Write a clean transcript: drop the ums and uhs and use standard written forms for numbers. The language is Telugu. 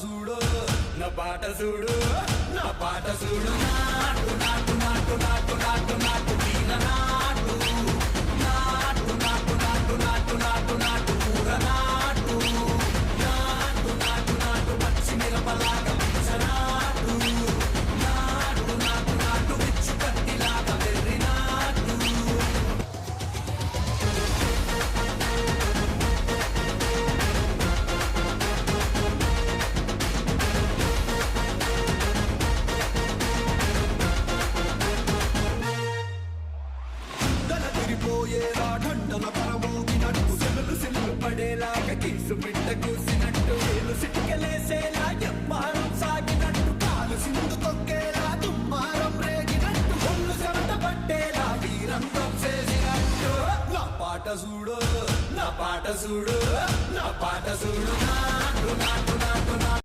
చూడు నా పాట చూడు నా పాట చూడు నాటు నాటు నాటు నాటు నాటు నాటు వీర నాటు నాటు నాటు నాటు నాటు నాటు నాటు కూర నాటు నాటు నాటు నాటు పచ్చి మిరపలాగా పిచ్చ నాటు నాటు నాటు నాటు పిచ్చు కత్తిలాగా వెర్రి నాటు తిరిపోయేలా ఢండల పరమోగినట్టు సెల్లు సెల్లు పడేలాగా కీసు బిడ్డ కూసినట్టు వేలు సిటికలేసేలా ఎప్పారం సాగినట్టు కాలు సింధు తొక్కేలా దుమ్మారం రేగినట్టు ఒళ్ళు చెమట పట్టేలా వీరంతం చేసినట్టు నా పాట చూడు నా పాట చూడు నా పాట చూడు నాటు నాటు నాటు నాటు